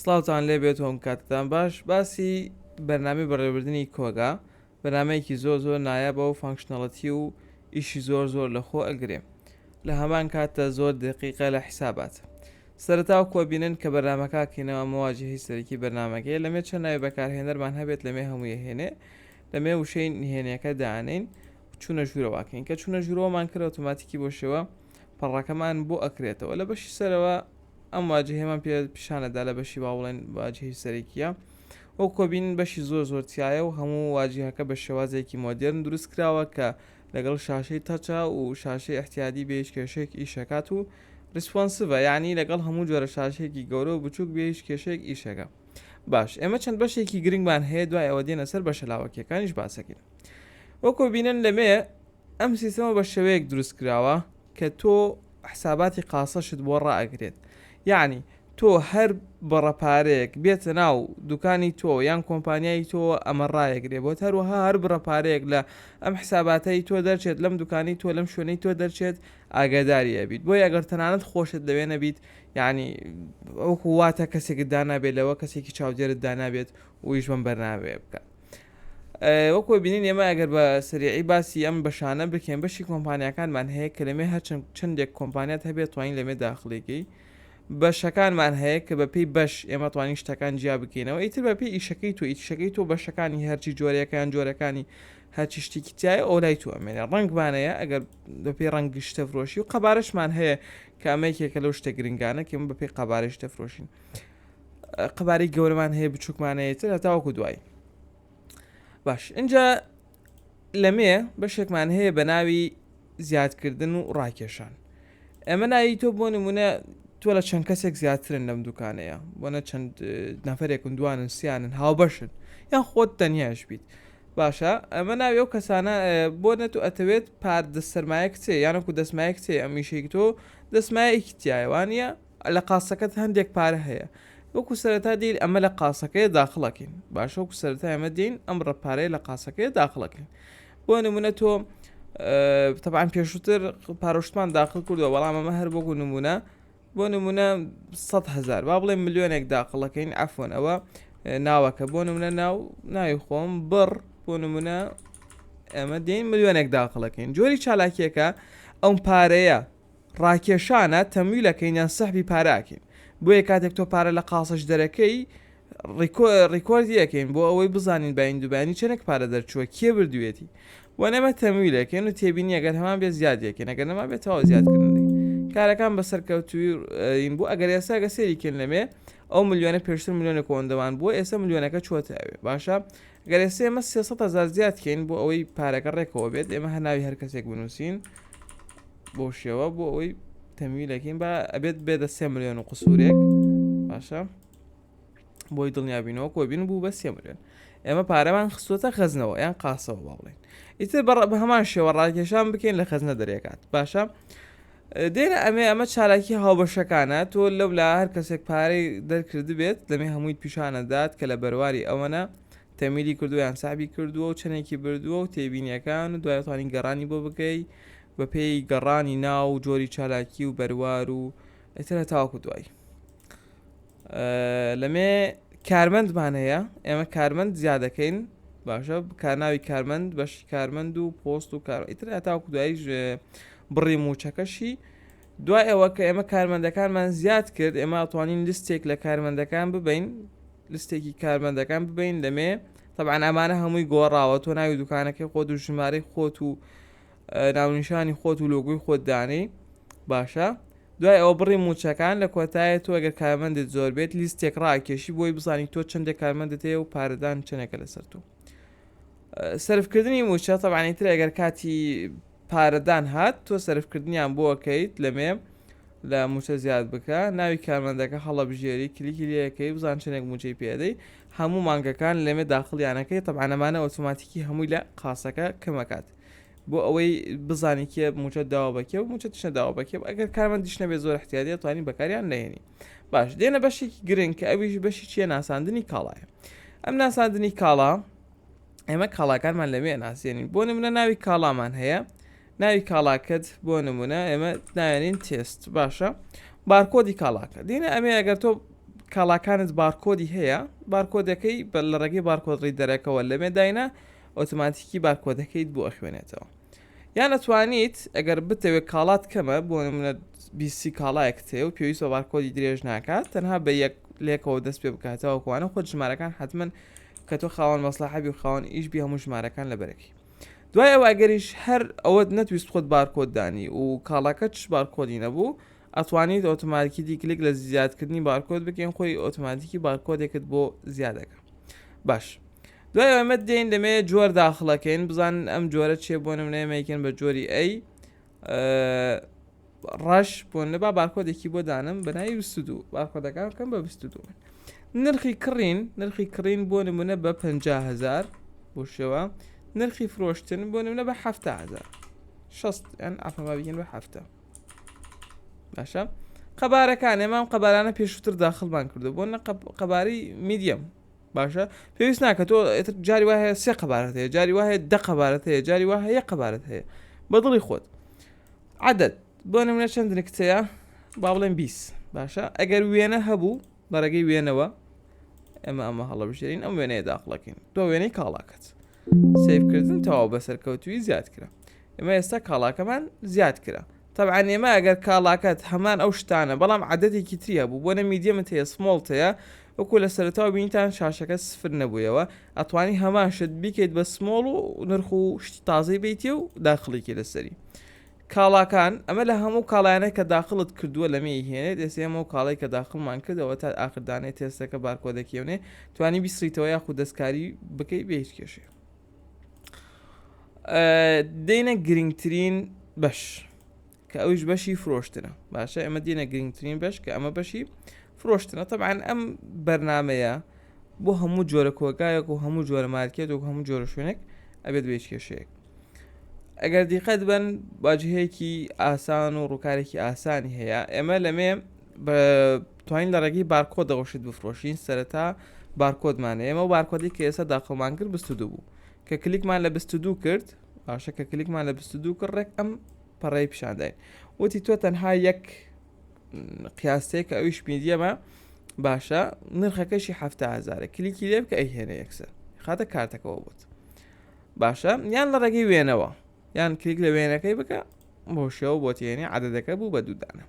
سڵاوتان لێ بێتەوە کاتتان باش باسی بەرنامەی بەڕێوەبردننی کۆگا بەنامەیەکی زۆر نایابە و فانکشنەڵەتی و ئیشی زۆر لە خۆ ئەگرێ لە هەمان کاتە زۆر دقیقە لە حیسابات سەرەتا و کۆبینن کە بەرنامەکەکەینەوە مواجهی سەرکی بەرنمەکەی لەمێ چەند ناوی بەکارهێنەرمان هەبێت لەمێ هەموو هێنێ لەمێ وشەی نهێنیەکە دانین چوونە ژوورەوەکەین کە چوونە ژوورەوەمان کرد ئۆتۆماتیکی بۆ شێوە پەڕەکەمان بۆ ئەکرێتەوە لە بەشی سەرەوە ئەم واجهێمان پێ پیشانەدا لە بەشی باوڵێن واجهی سەرەکیە ئەو کۆبین بەشی زۆر تایە و هەموو واجهەکە بە شێوازێکی مۆدرن دروست کراوە کە لەگەڵ شاشەی تەچە و شاشەی احتیادی بێ هیچ کێشەیەک ئیشەکات و ریسپۆنسڤە یعنی لەگەڵ هەموو جۆرە شاشەیەکی گەورە و بچووک بێ هیچ کێشەیەک ئیشەکە باش ئێمە چەند بەشێکی گرنگمان هەیە دوای ئەوە دێنە سەر بەشە لاوەکیەکانیش باسەکەین وەکو بینن لەمێ ئەم سیستەمە بە شێوەیەک دروست کراوە کە تۆ حساباتی قاسەشت بۆ ڕائەگرێت یعنی تۆ هەر بڕەپارەیەک بێتە ناو دوکانی تۆ یان کۆمپانیای تۆ ئەمە ڕایەگرێ بۆ هەروەها هەر بڕەپارەیەک لە ئەم حساباتایی تۆ دەرچێت لەم دوکانی تۆ لەم شوێنەی تۆ دەرچێت ئاگاداریە بیت بۆی ئەگەر تەنانەت خۆشت لەوێ نەبیت یعنی ئەوکو واتە کەسێکت دانابێت لەوە کەسێکی چاودێرت دانابێت ویش بەم بەرنامەیە بکە وەکو بینین ئێمە ئەگەر بە سریعی باسی ئەم بەشانە بکەین بەشی کۆمپانیەکانمان هەیە کە لەمێ هەر چەندێک کۆمپانیات هەبێت توانین لەمێ داخڵێکی بەشەکانمان هەیە کە بەپی بەش ئێمە توانین شتەکان جیا بکەینەوە ئیتر بەپی ئیشەکەی تۆ ئیشەکەی تۆ بەشەکانی هەرچی جۆرەکان جۆرەکانی هەرچی شتێکی تایە ئەو لای تو ئەمێنێ ڕنگمانەیە ئەگەر بەپی ڕەنگی شتە فرۆشی و قەبارەشمان هەیە کە ئەمەیەکێکە لەو شتە گرنگانە کە بەپی قەبارەی شتە فرۆشین قەبارەی گەورەمان هەیە بچووکمانەیەتر هەتاوەکو دوای باش اینجا لەمێ بەشێکمان هەیە بە ناوی زیادکردن و ڕاکێشان ئەمە ناوی تۆ بۆ نمونە تۆ لە چەند کەسێک زیاترن لەم دوکانەیە بۆنە چەند نەفرێکن دوانن سیانن هاوبەشن یان خۆت تەنیاش بیت باشە ئەمە ناوی ئەو کەسانە بۆ نەتو ئەتەوێت پار دەسەرمایە کچێ یانەکو دەسمایە کچێ ئەمیشەی تۆ دەسمایەکی تایوانە لە قاسەکەت هەندێک پارە هەیە وەکو سەرەتا دیل ئەمە لە قاسەکەی داخڵەکەین باشە وەکو سەرەتا ئەمە دین ئەم ڕەپارەی لە قاسەکەی داخڵەکەین بۆ نمونە تۆ طبعاً پێشووتر پاڕۆشتمان داخل کردووە بەڵام ئەمە هەر بۆکو نمونە بۆ نمونە 100,000 با بڵێ ملیۆنێک داخڵەکەین عفۆن ئەوە ناوەکە بۆ نمونە ناوی خۆم بڕ بۆ نمونە ئەمە دین ملیۆنێک داخڵەکەین جۆری چالاکیەکە ئەم پارەیە ڕاکێشانە تەمویلەکەین یان سەحبی پاراکەین بۆ یە کاتێک تۆ پارە لە قاسەش دەرەکەی ڕیکۆردی یەکەین بۆ ئەوەی بزانین باین دووبانی چەندێک پارە دەرچووە کێ بردوێتی بۆ نەمە تەمویلەکەین و تێبینی ئەگەر هەمان بێت زیادیەکەین ئەگەر نەما بێتەوە زیادکردنی کارەکان بەسەرکەوتوی این بوو ئەگەر ئێستا گە سێریکەن لەمێ ئەو ملیۆنە پێشتر ملیۆنە کۆندەوان بووە ئێستا ملیۆنەکە چۆتەوێ باشە گەر ئێستا ئێمە 300,000 زیادکەین بۆ ئەوەی پارەکە ڕێکەوە بێت ئێمە هەناوی هەر کەسێک بنووسین بۆ شێوە بۆ ئەوەی تەمویلەکەین بە ئەبێت بێدە 3 ملیۆن و قسوورێک باشە بۆی دڵنیابینەوە کۆبین بوو بە 3 ملیۆن ئێمە پارەمان خستوتە خەزنەوە یان قاسەوە باڵێن ئیتر بە هەمان شێوە ڕاکێشان بکەین لە خەزنە دەرێکات باشە دێنە ئەمە چالاکی هاوبەشەکانە تۆ لەو لا هەر کەسێک پارەی دەرکرد بێت لەمێ هەمووی پیشانەدات کە لە بەرواری ئەوەنە تەمیلی کردو یان سابی کردووە و چەندێکی بردووە و تێبینیەکان و دوایتوانین گەڕانی بۆ بکەی بە پێی گەڕانی ناو و جۆری چالاکی و بەروار و ئەترە تاوەکو دوای لەمێ کارمەندمان هەیە ئێمە کارمەند زیادەکەین باشە کارناوی کارمەند بەشی کارمەند و پۆست و کار ئیتر هەتاوەکو دواییش بڕی موچەکەشی دوای ئەوە کە ئێمە کارمەندەکانمان زیاد کرد ئێمە ئەتوانین لیستێک لە کارمەندەکان ببین لیستێکی کارمەندەکان ببین لەمێ طبعاً ئەمانە هەمووی گۆڕاوە تۆ ناوی دوکانەکەی خۆت و ژمارەی خۆت و ناونیشانی خۆت و لۆگۆی خۆت دانەی باشە دوای ئەوە بڕی موچەکان لە کۆتایە تۆ ئەگەر کارمەندت زۆر بێت لیستێک ڕاکێشی بۆی بزانین تۆ چەندێک کارمەندت هەیە و پارەدان چەندێکە لەسەر تۆ سەرفکردنی موچە طبعاً تر ئەگەر کاتی پارەدان هات تۆ سەرفکردنیان بۆکەیت لەمێ لە موچە زیاد بکە ناوی کارمەندەکە هەڵە بژێری کلیکی لەکەی بزان چەندێک موچەی پێدەی هەموو مانگەکان لەمێ داخڵیانەکەی طبعاً ئەمانە ئۆتۆماتیکی هەمووی لە قاسەکە کەمەکات بۆ ئەوەی بزانی کێ موچە داوا بکێ و موچە تشنە داوا بکێ ئەگەر کارمەندیش نەبێ زۆر احتیاجی توانین بەکاریان نهێنی باش دێنە بەشێکی گرنگ کە ئەویش بەشی چیە ناساندنی کاڵایە ئەم ناساندنی کاڵا ئێمە کاڵاکانمان لەمێ ناسێنین بۆ نمونە ناوی کاڵامان هەیە ناوی کاڵاکەت بۆ نمونە ئێمە ناوێنین تێست باشە بارکۆدی کاڵاکە دێنە ئەمێ ئەگەر تۆ کاڵاکانت بارکۆدی هەیە بارکۆدەکەی لە ڕێگەی بارکۆد ڕیدەرەکەەوە لە مێداینا ئۆتۆماتیکی بارکۆدەکەیت بۆ ئەخوێنێتەوە یان ئەتوانیت ئەگەر بتەوێت کاڵات کەمە بۆ نمونە بیسی کاڵایەک تێ و پێویست بە بارکۆدی درێژ ناکات تەنها بە یەک لێکەوە دەست پێ بکاتەوە کوانە خۆ ژمارەکان حتمما کە تۆ خاوەن مەسلحەبی و خاوەن ئیش بی هەموو ژمارەکان لە بەرەکی دوای ئەوە ئەگەریش هەر ئەوە نەتویست خۆت بارکۆد دانی و کاڵاکەتش بارکۆدی نەبوو ئەتوانیت ئۆتۆماتیکی دیکلیک لە زیادکردنی بارکۆد بکەین خۆی ئۆتۆماتیکی بارکۆدێکت بۆ زیادەکە باش دوای ئەمە دێن دەمێ جۆر داخڵەکەین بزان ئەم جۆرە چێ بۆ نمونەیەمەکەن بە جۆری ئەی ڕەش بۆ نەبا بارکۆدێکی بۆ دانم بەناوی 22 بارکۆدەکان بکەم بە 22 نرخی کڕین بۆ نمونە بە 50,000 بۆ شێوە نرخی فرۆشتن بۆ نمونە بە 70,000 60 یان ئافەما بگەین بە 70 باشە قەبارەکان ئێمە قەبارانە پێشووتر داخڵمان کردو بۆ نە قەباری میدیەم باشە پێویست ناکە تۆ جاری وایە سێ قەبارەت هەیە جاری وایە دە قەبارەت هەیە جاری وایە یەک قەبارەت هەیە بەدڵی خۆت عەدەد بۆ نمونە چەند نکتەیە با بڵێن 20 باشە ئەگەر وێنە هەبوو بەڕێگەی وێنەوە ئەمە هەڵەبژێرین ئەم وێنەیە داخڵەکەین تۆ وێنەی کاڵاکەت سیفکردن تەواو بەسەرکەوتوی زیاد کرا ئێمە ئێستا کاڵاکەمان زیاد کرا طبعا ئێمە ئەگەر کاڵاکەت هەمان ئەو شتانە بەڵام عەدەدێکی تریە بوو بۆ نە میدیەمت هەیە سمۆڵت هەیە وەکو لە سەرەتاوە بینیتان شاشەکە سفر نەبوویەوە ئەتوانی هەمان شت بیکەیت بە سمۆڵ و نرخ و شتی تازەی بیتێ و داخڵێکی لەسەری کاڵاکان ئەمە لە هەموو کاڵایانە کە داخڵت کردووە لەمێ هێنێت ئێستا ئەمە و کاڵای کە داخڵمان کردەوە تا ئاخردانەی تێستەکە بارکۆدەکەونێ توانی بیسریتەوە یاخود دەستکاری بکەی بە هیچ کێشێ دێنە گرنگترین بەش کە ئەویش بەشی فرۆشتنە باشە ئەمە دێنە گرنگترین بەش کە ئەمە بەشی فرۆشتنە طبعا ئەم بەرنامەیە بۆ هەموو جۆرە کۆگایەک و هەموو جۆرە مارکێت و هەموو جۆرە شوێنێک ئەبێت بە هیچ کێشەیەک ئەگەر دیقەت بن باجهەیەکی ئاسان و ڕووکارێکی ئاسانی هەیە ئێمە لەمێ توانین لە ڕێگەی بارکۆد دەڕۆشت بفرۆشین سەرەتا بارکۆدمانە ئێمە و بارکۆدی کە ئێستا داخڵمان کرد 22 بوو کە کلیکمان لە 22 کرد باشە کە کلیکمان لە 22 کرد ڕێک ئەم پەڕەی پیشانداین وتی تۆ تەنها یەک قیاسەیە کە ئەویش میدیەمە باشە نرخەکەشی 70,000 کلیکی لێ بکە ئەیهێنە یەکسەر خاتە کارتەکەەوە بوت باشە یان لە ڕێگەی وێنەوە یان کلیک لە وێنەکەی بکە بۆ شێوە بۆ تێنی عەدەدەکە بوو بە دوودانە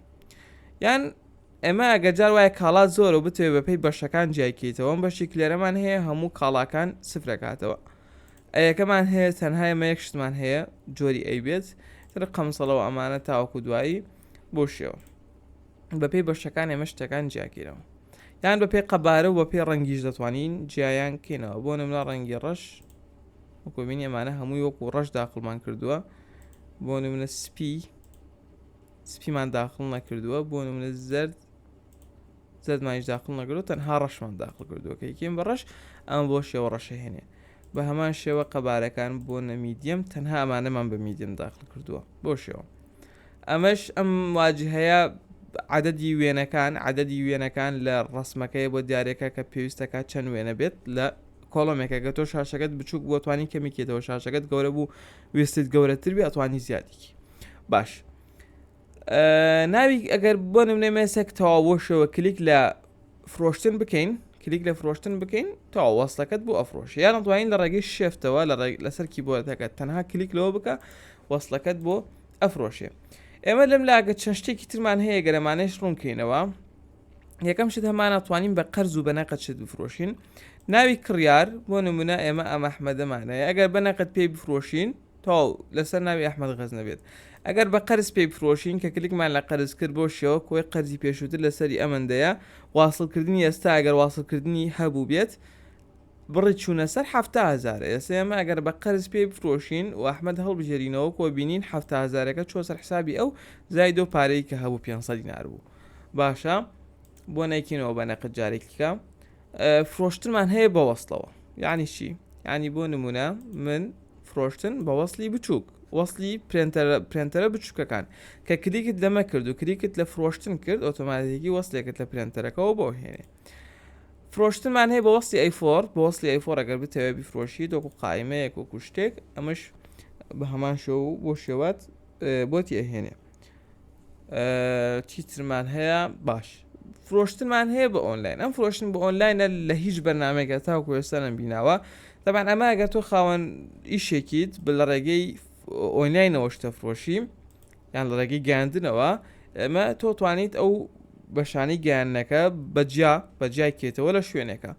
یان ئێمە ئەگەر جار وایە کاڵات زۆر و بتوێ بەپێی بەشەکان جیایکەیتەوە بەشی کلێرەمان هەیە هەموو کاڵاکان سفرەکاتەوە ئەیەکەمان هەیە تەنها ئێمە یەک شتمان هەیە جۆری ئەی بێت قەمسەڵەوە ئەمانە تاوەکو دوایی بۆ شێوە بەپێی بەشەکان ئێمە شتەکان جیاکەیرەوە یان بەپێی قەبارە و بەپێی ڕەنگیش دەتوانین جیایان کەینەوە بۆ نمونە ڕەنگی ڕەش وەکو بینی ئەمانە هەمووی وەکو ڕەش داخڵمان کردووە بۆ نمونە سپیمان داخڵ نەکردووە بۆ نمونە زەردمانیش داخڵ نەکردووە تەنها ڕەشمان داخڵ کردووە کە یەکەم بە ڕەش ئەم بۆ شێوە ڕەشە هێنێ بە هەمان شێوە قەبارەکان بۆ نە میدیەم تەنها ئەمانەمان بە میدیەم داخڵ کردووە بۆ شێوە ئەمەش ئەم واجهەیە عەدەدی وێنەکان لە ڕسمەکەی بۆ دیارێکە کە پێویستەکە چەند وێنە بێت لە کۆڵۆمێکە گە تۆ شاشەکەت بچووک بۆ توانی کەمیکێتەوە شاشەکەت گەورە بوو وێستت گەورەتر بێ ئەتوانی زیادێکی باش ناوی ئەگەر بۆ نمونە مێسێک تەواوەشەوە کلیک لە فرۆشتن بکەین تەواو وەسڵەکەت بۆ ئەفرۆش یان ئەتوانین لە ڕێگەی شێفتەوە لەسەر کیبۆردەکەت تەنها کلیک لەوە بکە وەسڵەکەت بۆ ئەفرۆشێ ئێمە لەم لاگە چەند شتێکی ترمان هەیە گەرەمانەیش ڕوونکەینەوە یەکەم شت هەمان ئەتوانین بە قەرز و بە نەقەت شت بفرۆشین ناوی کڕیار بۆ نمونە ئێمە ئەم ئەحمەدەمانەیە ئەگەر بە نەقەت پێی بفرۆشین تەواو لەسەر ناوی ئەحمەد غەز نەبێت ئەگەر بە قەرز پێی بفرۆشین کە کلیکمان لە قەرز کرد بۆ شێوە کۆی قەرزی پێشووتر لەسەری ئەمەندەیە واصلکردنی ئێستا ئەگەر واصلکردنی هەبوو بێت بڕی چوونە سەر 70,000 ئێستا ئێمە ئەگەر بە قەرز پێی بفرۆشین و ئەحمەد هەڵبژێرینەوە کۆ بینین 70,000ەکە چۆ سەر حسابی ئەو زایدۆ پارەی کە هەبوو 500 دینار بوو باشە بۆ نایکینەوە بە نەقەت جارێکیکە فرۆشتنمان هەیە بە وەسڵەوە یعنی چی؟ یعنی بۆ نمونە من فرۆشتن بە وەسڵی بچووک وەسڵی پرێنتەرە بچووکەکان کە کلیکت دەمە کرد و کلیکت لە فرۆشتن کرد ئۆتۆماتیکی وەسڵێکت لە پرێنتەرەکەەوە بۆ هێنێ فرۆشتنمان هەیە بە وەسڵی ئەیفۆر بە وەسڵی ئەیفۆر ئەگەر بتەوێت بیفرۆشیت وەکو قایمەیەک وەکو شتێک ئەمەش بە هەمان شەو بۆ شێوات بۆتی ئەهێنێ چیترمان هەیە باش فرۆشتنمان هەیە بە ئۆنلاین ئەم فرۆشتن بە ئۆنلاینە لە هیچ بەرنامێکە تاوەکو ئێستانم بیناوە طبعا ئەمە ئەگەر تۆ خاوەن ئیشێکیت لە ڕێگەی ئۆنلاینەوە شتە فرۆشی یان لە ڕێگەی گەیاندنەوە ئەمە تۆ توانیت ئەو بەشانی گەیاندنەکە بەجیای کێتەوە لە شوێنێکە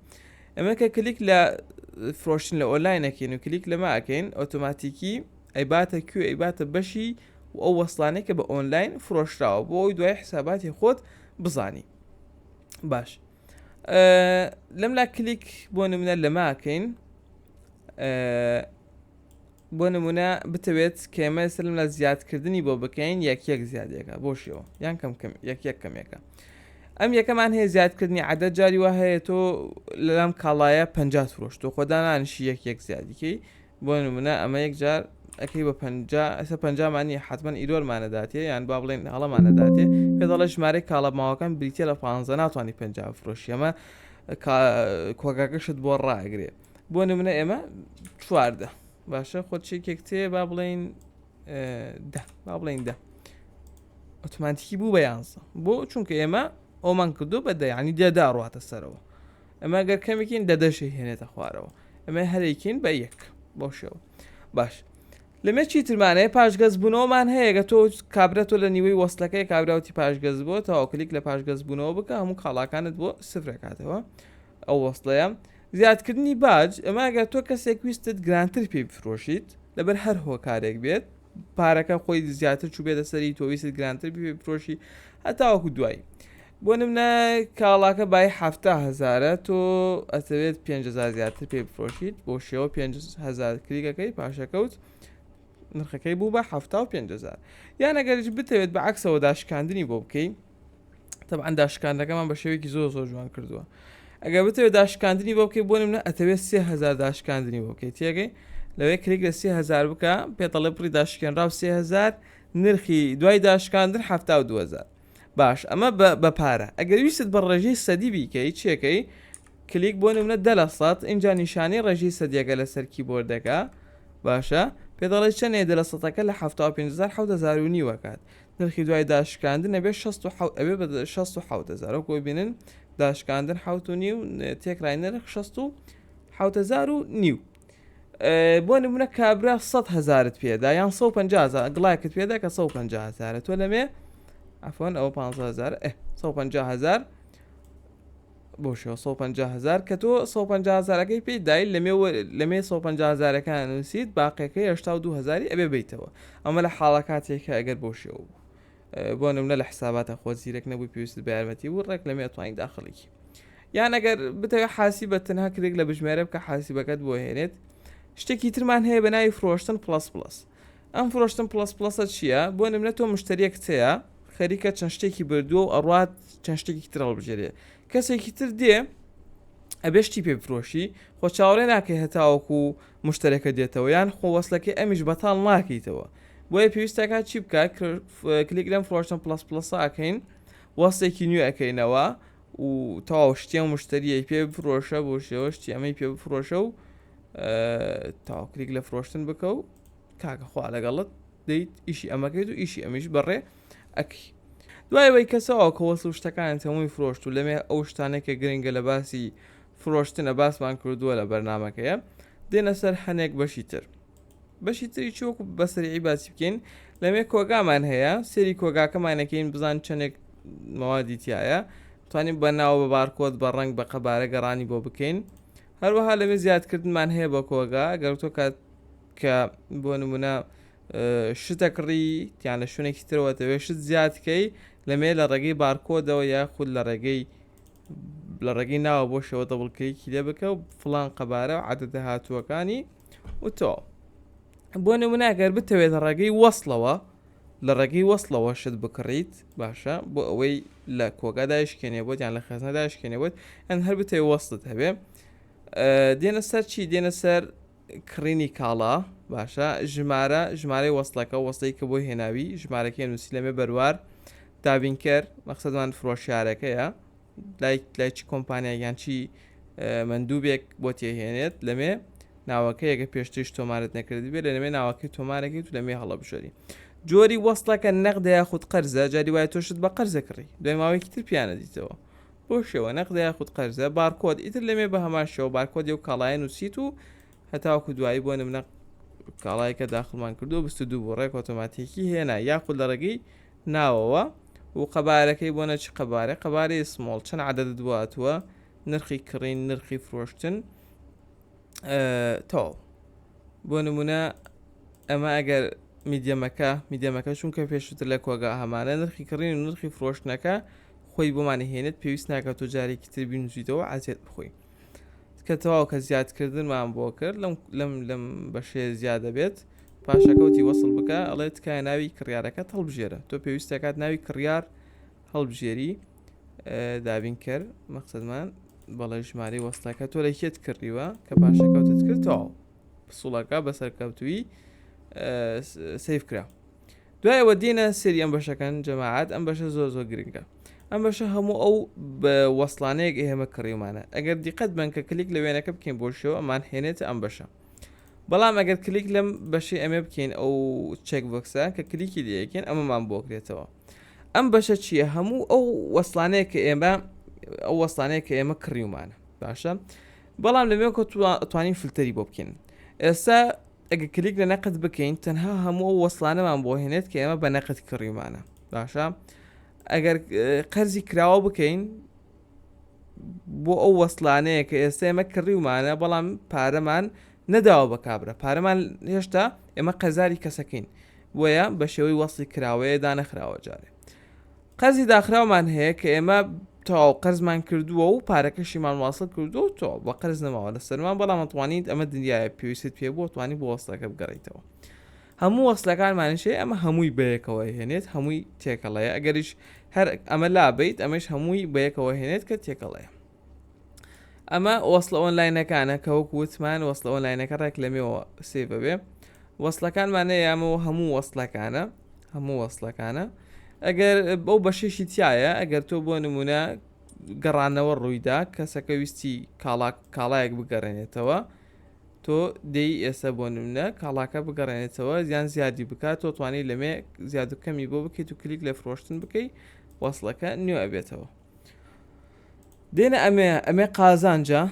ئەمە کە کلیک لە فرۆشتن لە ئۆنلاینەکەین و کلیک لەمە ئەکەین ئۆتۆماتیکی ئەیباتە کوێ ئەیباتە بەشی و ئەو وەسڵانەی کە بە ئۆنلاین فرۆشراوە بۆ ئەوی دوای حساباتی خۆت بزانی باش لەم لا کلیک بۆ نمونە لەمە ئەکەین بۆ نمونە بتەوێت کێمە سلم لە زیادکردنی بۆ بکەین یەک زیادەکە بۆ شێوە یان یەک کەمێکە ئەم یەکەمان هەیە زیادکردنی عادەت جاری وە هەیە تۆ لەم کاڵایە 50 فرۆشت و خۆدانانشی یەک زیادیکەی بۆ نمونە ئەمە یەک جار ئەەکەی بە 50 مانی حتمما ئیرۆرمانەداتێ یان با بڵێن هەڵەمانەداتێ پێ دەڵە ژمارەی کاڵە ماوەکان بریتە لە 15 ناتوانانی 50 فرۆشی ئەمە کۆگاکەشت بۆ ڕاگرێ بۆ نمونە ئێمە چواردە باشە خۆچێکێک تێ با بڵێن دە ئۆتۆماتیکی بوو بە 11 بۆ چونکە ئێمە ئەومان کردو بەدە ینی دێدا ڕاتە سەرەوە ئەمە گەر کەمێکین دەدەشی هێنێتە خوارەوە ئەمە هەرێکین بە یەک بۆ شێوە باش لەمە چی ترمانەیە پاشگەز بوونەوەمان هەیەگە تۆ کابرێتۆ لە نیوەی وەسلەکەی کابراوتی پاشگەز بۆ تاوا کلیک لە پاشگەز بوونەوە بکە هەموو کاڵاکانت بۆ سفرەکاتەوە ئەو وەسڵەیە زیادکردنی باج ئەماگە تۆ کەسێک ویستت گرانتر پێ بفرۆشیت لەبەر هەر هۆکارێک بێت پارەکە خۆی زیاتر چوو بێتە سەری تۆ ویست گرانتر پێ بفرۆشی هەتاوەکو دوایی بۆ نمونە کاڵاکە بای 700,000 تۆ ئەتەوێت 5,000 زیاتر پێ بفرۆشیت بۆ شێوە 5,000 کلیکەکەی پاشەکەوت نرخەکەی بوو بە 75,000 یان ئەگەریش بتەوێت بە عکسەوە داشکاندنی بۆ بکەی طبعا داشکاندەکەمان بە شێوەیەکی زۆر جوان کردووە ئەگەر بتەوێت داشکاندنی بۆ بکەی بۆ نمونە ئەتەوێت 3,000 داشکاندنی بۆ بکەیت تێگەی لەوەی کلیک لە 3,000 بکە پێتەڵێ پڕی داشکێنراو 3,000 نرخی دوای داشکاندن 72,000 باش ئەمە بە پارە ئەگەر ویست بە ڕێژەی سەدی بیکەی چیەکەی کلیک بۆ نمونە 10% اینجا نیشانەی ڕێژەی سەدیەکە لەسەر کیبۆردەکە باشە پێدەڵێ چەندێ 10%ەکە لە 75,000 وەکات نرخی دوای داشکاندن ئەبێ 67,000 وەکو بینن داشکاندن 7.5 تێکرای نرخ 67,000 بۆ نمونە کابرا 100,000 پێدا یان 150,000 گڵایکت پێدا کە 150,000 تۆ لەمێ عفۆن ئەوە 15,000 150,000 بۆ شێوە 150,000 کە تۆ 150,000ەکەی پێی دای لەمێ 150,000ەکان نووسیت باقیەکەی 82,000 ئەبێ بیتەوە ئەمە لە حاڵە کاتێکە ئەگەر بۆ شێوە بۆ نمونە لە حساباتە خۆ زیرەک نەبووی پێویست بە یارمەتی بوو ڕێک لەمێ توانین داخڵێکی یان ئەگەر بتەوێت حاسیبە تەنها کلیک لە بژمێرە بکە حاسیبەکەت بۆ هێنێت شتێکی ترمان هەیە بە ناوی فرۆشتن پلس ئەم فرۆشتن پلسە چییە بۆ نمونە تۆ مشتریەک هەیە خەریکە چەند شتێکی بردووە و ئەڕات چەند شتێکی تر هەڵبژێرێ کەسێکی تر دێ ئەبێشتی پێ بفرۆشی خۆ چاوەڕێ ناکەی هەتاوەکو مشتەرەکە دێتەوە یان خۆ وەسلەکەی ئەمیش بەتاڵ ناکەیتەوە بۆیە پێویستەکە چی بکات کلیک لەم فرۆشتن پلسە ئەکەین وەستێکی نوێ ئەەکەینەوە و تەواو شتیان مشتریەی پێ بفرۆشە بۆ شێوە شتی ئەمەی پێ بفرۆشە و تاوا کلیک لە فرۆشتن بکە و کاکە خوا لەگەڵت دەیت ئیشی ئەمەکەیت و ئیشی ئەمیش بەڕێ ئەکی دوایەوەی کەسەوە کە وەسڵ شتەکان هەمووی فرۆشت و لەمێ ئەو شتانێکە گرنگە لە باسی فرۆشتنە باسمان کردووە لە بەرنامەکەیە دێنە سەر هەنێک بەشی تری چۆکو بەسەریعی باسی بکەین لەمێ کۆگامان هەیە سێری کۆگاکەمانەکەین بزان چەندێک مەوادی تایە توانین بەناو بە بارکۆد بە ڕنگ بە قەبارە گەڕانی بۆ بکەین هەروەها لەمێ زیادکردنمان هەیە بە کۆگا گەر تۆ کات کە بۆ نمونە شتەکڕی یان لە شوێنێکی ترەوە دەوێت شت زیادکەی لەمێ لە ڕێگەی بارکۆدەوە یاخود لە ڕێگەی ناوە بۆ شەوە دەبڵکەیەکی لێ بکە و فڵان قەبارە و عادەتە هاتووەکانی وتەوە بۆ نمونەگەر بتەوێت لە ڕێگەی وەسڵەوە شت بکڕیت باشە بۆ ئەوەی لە کۆگا دایشکێنێبوت یان لە خەزنە دایشکێنێبوت ئەن هەر بتەوێت وەسڵت هەبێ دێنە سەر چی دێنە سەر کڕینی کاڵا باشە ژمارەی وەسڵەکە وەسڵی کە بۆی هێناوی ژمارەکەی نووسی لەمێ بەروار دابینکەر مەقسەدمان فرۆشیارەکەیە لای چی کۆمپانیایان چی مندوبێک بۆ تێهێنێت لەمێ ناوەکە یەکە پێشتریش تۆمارەت نەکردی بێت لەمێ ناوەکەی تۆمارەکەیت و لەمێ هەڵە بژێری جۆری وەسڵەکە نەقد یاخود قەرزە، جاری وایە تۆشت بە قەرزە کڕی، دوای ماوەیەکی تر پیانە دیتەوە. بۆ شێوە نەقد یاخود قەرزە، بارکۆد ئیتر لەمێ بە هەمان شێوە بارکۆدی و کاڵایە نووسیت و هەتاوەکو دوایی بۆ نمونە کاڵایەکە داخڵمان کردو 22 بۆ ڕێک ئۆتۆماتیکی هێنا یاخود لە ڕێگەی ناوەوە و قەبارەکەی بۆ نەچ قەبارەی سمۆڵ چەند عەدەدت بواتووە، نرخی کڕین، نرخی فرۆشتن تەواو. بۆ نمونە ئەمە ئەگەر میدیەمەکە چونکە پێشتر لە کۆگا هەمانە نرخی کڕین و نرخی فرۆشتنەکە خۆی بۆمانی هێنێت پێویست ناکات تۆ جارێکی تر بینوسیتەوە عەجێت بخۆی کە تەواو کە زیادکردنمان بۆ کرد لەم بەشەیە زیادە بێت پاشەکەوتی وەسڵ بکە ئەڵێ تکایە ناوی کڕیارەکە هەڵبژێرە، تۆ پێویستەکات ناوی کڕیار هەڵبژێری دابین کرد مەقسەدمان بەڵێ ژمارەی وەسڵەکە تۆ لە کێت کڕیوە کە پاشەکەوتت کردەوە پسوڵەکە بەسەرکەوتووی سیف کرا. دوایەوە دێنە سێری ئەم بەشەکەن جەماعەت ئەم بەشە زۆر گرنگە. ئەم بەشە هەموو ئەو بە وەسڵانەیەک ئێمە کڕیمانە ئەگەر دیقەت بن کە کلیک لە وێنەکە بکەین بۆ شێوە ئەمان هێنێتە ئەم بەشە. بەڵام ئەگەر کلیک لەم بەشی ئەمێ بکەین ئەو چێک بۆکسە کە کلیکی دەیەکەین ئەمەمان بۆکرێتەوە. ئەم بەشە چییە؟ هەموو ئەو وەسڵانەیە کە ئێمە کڕیمانە باشە، بەڵام لەمێکۆ توانین فلتەری بۆ بکەین. ئێستا ئەگە کلیک لە نەقد بکەین تەنها هەموو ئەو وەسڵانەمان بۆ هێنێت کە ئێمە بە نەقد کڕیمانە باشە. ئەگەر قەرزی کراوە بکەین بۆ ئەو وەسڵانەیە کە ئێستا ئێمە کڕیمانە بەڵام پارەمان نەداوە بە کابرا، پارەمان هێشتا ئێمە قەرزاری کەسەکەین بۆیە بە شێوەی وەسڵی کراوەیە دانەخراوە جارێ. قەرزی داخراومان هەیە کە ئێمە تەواو قەرزمان کردووە و پارەکەشیمان واصل کردووە و تۆ بە قەرز نەماوە لەسەرمان، بەڵام ئەتوانیت ئەمە دنیاە پێویست پێ بۆ توانی بۆ وەسڵەکە بگەڕیتەوە. هەموو وەسڵەکانمانشێ ئەمە هەمووی بەیەکەوە هێنێت، هەمووی تێکەڵەیە، ئەگەریش هەر ئەمە لابیت ئەمەش هەمووی بەیەکەوە هێنێت کە تێکەڵەیە. ئەمە وەسڵە ئۆنلاینەکانە کە وەکو وتمان وەسڵە ئۆنلاینەکە ڕێک لەمێەوە سێڤە بێ. وەسڵەکانمانەیە ئەمەوە هەموو وەسڵەکانە ئەگەر بەو بەشێشی تایە ئەگەر تۆ بۆ نمونە گەڕانەوە ڕوویدا کەسەکە ویستی کاڵایەک بگەڕێنێتەوە تۆ دەی ئێستا بۆ نمونە کاڵاکە بگەڕێنێتەوە زیان زیادی بکات تۆ توانی لەمێ زیادکەمی بۆ بکەیت و کلیک لە فرۆشتن بکەی وەسڵەکە نوێ ئەبێتەوە. دێنە ئەمێ قازانجا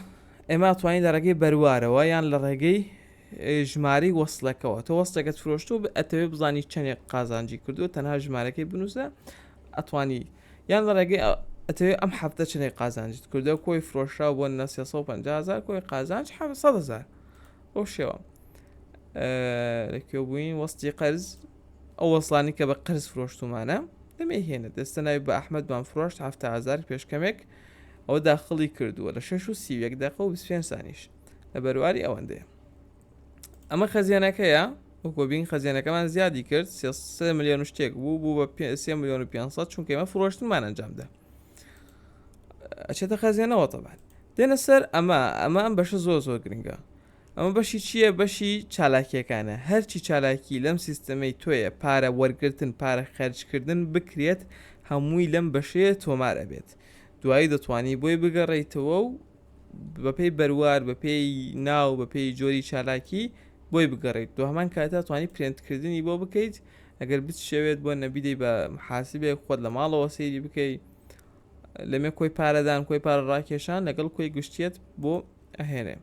ئێمە توانین لە ڕێگەی بەروارەوە یان لە ڕێگەی ژمارەی وەسڵەکەەوە تۆ وەستەکەت فرۆشتو ئەتەوێ بزانی چەندێک قازانجی کردو تەنها ژمارەکەی بنووسە ئەتوانی یان لە ڕێگەی ئەتەوێ ئەم هەفتە چنێک قازانجیت کردو کۆی فرۆشرا بۆ 350,000 کۆی قازانج 700,000 بۆ شێوە لەکوێ بووین وەستی قەرز ئەو وەسڵانی کە بە قەرز فرۆشتومانە دەمێ هێنێت دەستە ناوی بە ئەحمەدمان فرۆشت 7,000 پێشکەمێک ئەو داخڵی کردووە لە 6:30 دقیقە و 25 سانیش لە بەرواری ئەوەندەیە. ئەمە خەزیانەکەیە وەکو بین خەزیانەکەمان زیادی کرد 3 ملیۆن شتێک بوو بە 3 ملیۆن و 500 چونکە ئێمە فرۆشتنمان ئەنجامدا ئەچێتە خەزیانەوە تەبان. دێنە سەر ئەم بەشە زۆر گرنگە. ئەمە بەشی چییە؟ بەشی چالاکیەکانە. هەرچی چالاکی لەم سیستەمەی تۆیە پارە وەرگرتن پارە خەرجکردن بکرێت هەمووی لەم بەشەیە تۆمار ئەبێت. دوایی دەتوانی بۆی بگەڕێیتەوە و بەپێی بەروار بەپێی ناو بەپێی جۆری چالاکی بۆی بگەڕێیت دو هەمان کاتە توانی پرێنتکردنی بۆ بکەیت ئەگەر بشێوێت بۆ نەبیدەی بە محاسبێک خۆت لە ماڵەوە سەیری بکەیت لەمێ کۆی پارەدان کۆی پارە ڕاکێشان لەگەڵ کۆی گشتیت بۆ ئەهێنێ.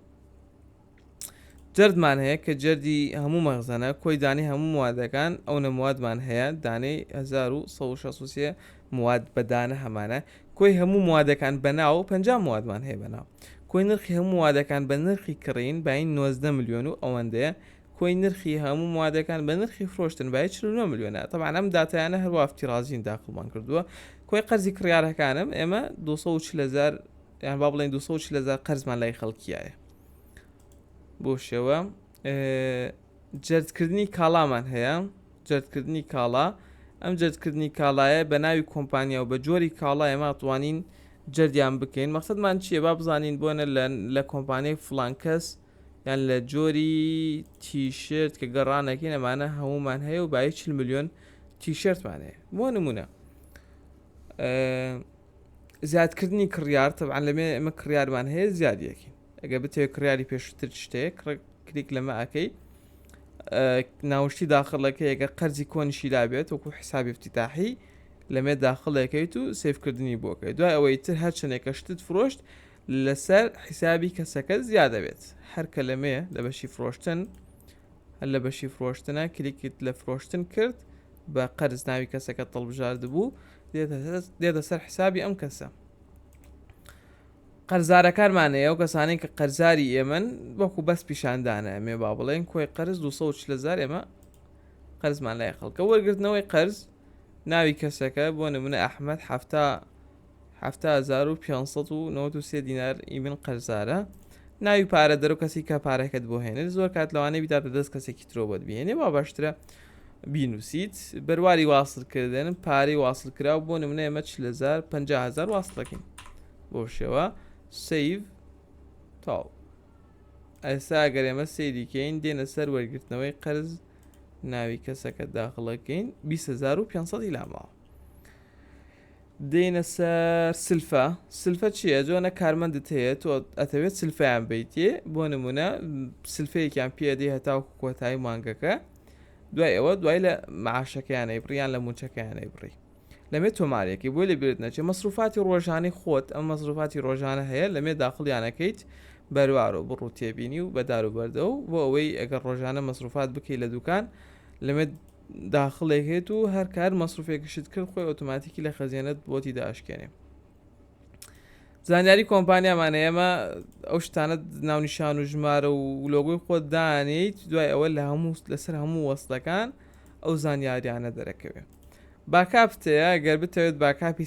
جەردمان هەیە کە جەردی هەموو مەغزانە کۆی دانی هەموو موادەکان ئەو نەموادمان هەیە دانەی 1163 مواد بەدانە هەمانە کۆی هەموو موادەکان بەناو 50 موادمان هەیە بەناو کۆی نرخی هەموو موادەکان بە نرخی کڕین باین 19 ملیۆن و ئەوەندەیە کۆی نرخی هەموو موادەکان بە نرخی فرۆشتن بای 49 ملیۆنە. تەبعاً ئەم داتایانە هەروە ئافتیرازین داخڵمان کردووە. کۆی قەرزی کڕیارەکانم ئێمە 240,000 یان با بڵێن 240,000 قەرزمان لای خەڵکیایە. بۆ شێوە جەردکردنی کاڵامان هەیە جەردکردنی کاڵا ئەم جەردکردنی کاڵایە بە ناوی کۆمپانیا و بە جۆری کاڵا ئێمە توانین جەردیان بکەین. مەقسەدمان چییە؟ با بزانین بۆنە لە کۆمپانیای فڵان کەس یان لە جۆری تیشرت کە گەڕانەکەی ئەمانە هەمومان هەیە و بای 40 ملیۆن تیشرتمان هەیە. بۆ نمونە زیادکردنی کڕیار تەبعاً لەمێ ئێمە کڕیارمان هەیە زیادیەکەین ئەگە بتەوێت کڕیاری پێشتر شتەیە کلیک لەمە ئەکەی ناوشتی داخڵەکەیەکە قەرزی کۆنیشی لابێت وەکو حسابی افتتاحی لەمێ داخڵەکەیت و سێفکردنی بۆکەی دوای ئەوەی تر هەر چنێکە شتت فرۆشت لەسەر حسابی کەسەکە زیادە بێت هەرکە لەمێ لە بەشی فرۆشتن هەر لە بەشی فرۆشتنە کلیکیت لە فرۆشتن کرد بە قەرز ناوی کەسەکە تەڵبژارد بوو دێتە سەر حسابی ئەم کەسە قەرزارەکارمانەیە و کەسانەی کە قەرزاری ئێمن وەکو بەس پیشاندانە ئەمێ با بڵێن کۆی قەرز 240,000 ئێمە قەرزمان لای خەڵکە وەرگرتنەوەی قەرز ناوی کەسەکە بۆ نمونە ئەحمەد 7,593 دینار ئیمن قەرزارە ناوی پارە دەرو کەسی کە پارەکەت بۆ هێنێت زۆر کات لەوانەیە بیداتە دەست کەسێکی ترۆ بۆت بهێنێ با باشترە بینوسیت بەرواری واصلکردن پارەی واصلکراو بۆ نمونە ئێمە 50,000 واصلەکەین بۆ شێوە سیڤ تاو ئێستا ئەگەر ئێمە سەیریکەین دێنە سەر وەرگرتنەوەی قەرز ناوی کەسەکە داخڵەکەین 20,500 لاماوە دێنە سەر سلفە چییە جۆنە کارمەندت هەیە تۆ ئەتەوێت سلفەیان بیتێ بۆ نمونە سلفەیەکیان پێدەی هەتاوکو کۆتایی مانگەکە دوای ئەوە دوای لە معاشەکەیانەی بڕیان لە موچەکەیانەی بڕی لەمێ تۆمارێکی بۆی لە بێت نەچێت مەسروفاتی ڕۆژانەی خۆت ئەم مەسروفاتی ڕۆژانە هەیە لەمێ داخڵیانەکەیت بەروارۆ بڕوو تێبینی و بەدار و بەردەو بۆ ئەوەی ئەگەر ڕۆژانە مەسروفات بکەیت لە دوکان لەمێ داخڵێک هێت و هەر کار مەسروفێکشت کرد خۆی ئۆتۆماتیکی لە خەزیێنەت بۆتی داشکێنێ زانیاری کۆمپانیامانە ئێمە ئەو شتانە ناونیشان و ژمارە و لۆگۆی خۆت دانیت دوای ئەوە لەسەر هەموو وەستەکان ئەو زانیاریانە دەرەکەوێ باکاپتەیە گەر بتەوێت باکاپی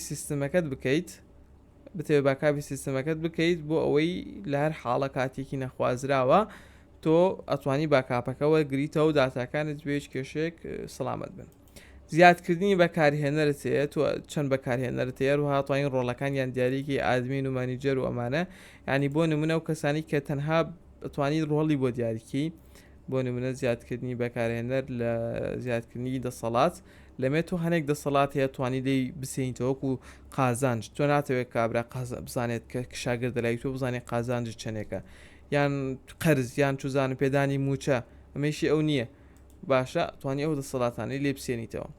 سیستەمەکەت بکەیت بۆ ئەوەی لە هەر حاڵە کاتێکی نەخوازراوە تۆ ئەتوانی باکاپەکە وەرگریتەوە و داتاکانت بێت کێشێک سەلامەت بن زیادکردنی بەکارهێنەرت هەیە تۆ چەند بەکارهێنەرت هەیە و هاتوانین ڕۆڵەکانیان دیاریکی ئادمین و مانیجەر و ئەمانە ینی بۆ نمونە و کەسانی کە تەنها ئەتوانی ڕۆڵی بۆ دیاریکی بۆ نمونە زیادکردنی بەکارهێنەر لە زیادکردنی دەسەڵات لەمێت تۆ هەنێک دەسەڵات هەیە توانی دەی بسێنیتەوەکو قازانج تۆ ناتەوێت کابرا بزانێت کە شاگرد دەلای تۆ بزانێت قازانج چەندێکە یان قەرز یان چوزانە پێدانی موچە ئەمەشی ئەو نییە باشە توانی ئەو دەسەڵاتانەی لێ بسێنیتەوە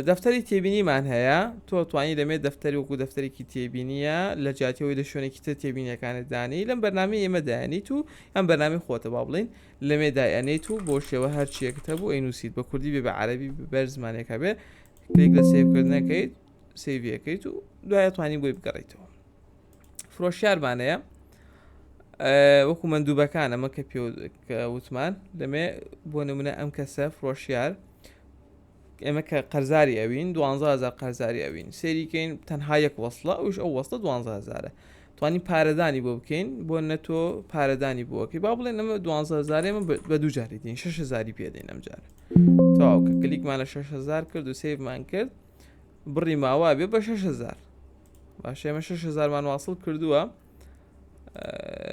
دەفتەری تێبینیمان هەیە تۆ توانی لەمێ دەفتەری وەکو دەفتەرێکی تێبینیە لە جاتیەوەی لە شوێنێکی تر تێبینیەکانت دانی لەم بەرنامەی ئێمە دایانیت و ئەم بەرنامی خۆتە با بڵین لەمێ دایانیت و بۆ شێوە هەرچیەکت هەبوو ئەینووسیت بە کوردی بێ بە عەرەبی بەر زمانێکە بێ کلیک لە سێڤکردنەکەیت سێڤیەکەیت و دوایە توانی بۆی بگەڕیتەوە فرۆشیارمانەیە وەکو مندوبەکان ئەمە کە وتمان لەمێ بۆ نمونە ئەم کەسە فرۆشیار ئێمە کە قەرزاری ئەوین 12,000 قەرزاری ئەوین سێریکەین تەنها یەک وەصلە ئەوش ئەو وەستە 12,000 توانی پارەدانی بۆ بکەین بۆ نەتۆ پارەدانی بۆکەی با بڵێن ئەمە 12,000 ئێمە بە دوو جاری دین 6,000 پێدەین ئەم جارە تەواو کە کلیکمان لە 6,000 کرد و سێڤمان کرد بڕی ماوا بێ بە 6,000 باشە ئێمە 6,000مان واصل کردووە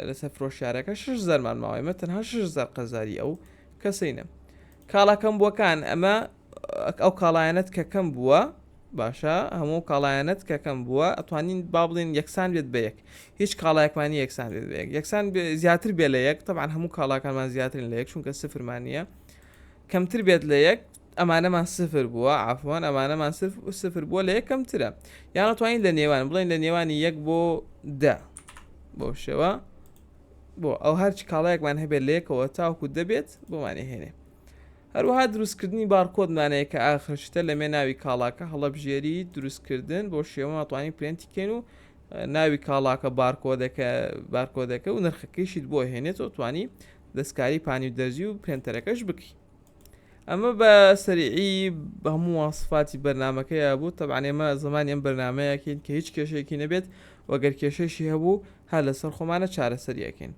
لەسەر فرۆشیارەکە 6,000مان ماوە ئێمە تەنها 6,000 قەرزاری ئەو کەسەینە کاڵاکەم بووەکان ئەمە ئەو کاڵایەنەت کە کەم بووە باشە هەموو کاڵایەنەت کە کەم بووە ئەتوانین با بڵێن یەکسان بێت بە یەک هیچ کاڵایەکمانی یەکسان بێت بە یەک یەکسان زیاتر بێت لە یەک طبعاً هەموو کاڵاکانمان زیاترین لە یەک چونکە سفرمانیە کەمتر بێت لە یەک ئەمانەمان سفر بووە عافوان ئەمانەمان سفر بووە لە یەک کەمترە یان ئەتوانین لە نێوان بڵێن لە نێوانی 1 بۆ 10 بۆ شێوە بۆ ئەو هەرچی کاڵایەکمان هەبێت لە یەکەوە تاوکو دەبێت بۆمانی هێنێ هەروەها دروستکردنی بارکۆدمانەیە کە ئاخرشتە لەمێ ناوی کاڵاکە هەڵەبژێری دروستکردن بۆ شێوە ئەتوانین پرێنتیکەین و ناوی کاڵاکە بارکۆدەکە و نرخەکەیشیت بۆ هێنێتەوە توانی دەستکاری پانی و دەرزی و پرێنتەرەکەش بکەی ئەمە بە سەریعی هەموو واسفاتی بەرنامەکەیە بوو طبعاً ئێمە زمانی ئەم بەرنامەیەکەین کە هیچ کێشەیەکی نەبێت وەگەر کێشەشی هەبوو هەر لەسەر خۆمانە چارەسەریەکەین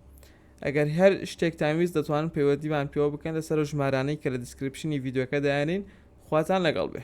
ئەگەر هەر شتێکتان ویست دەتوانن پەیوەندیمان پێوە بکەن لەسەر ژمارانەی کە لە دیسکریپشنی ڤیدیۆکە دایانین خواتان لەگەڵ بێ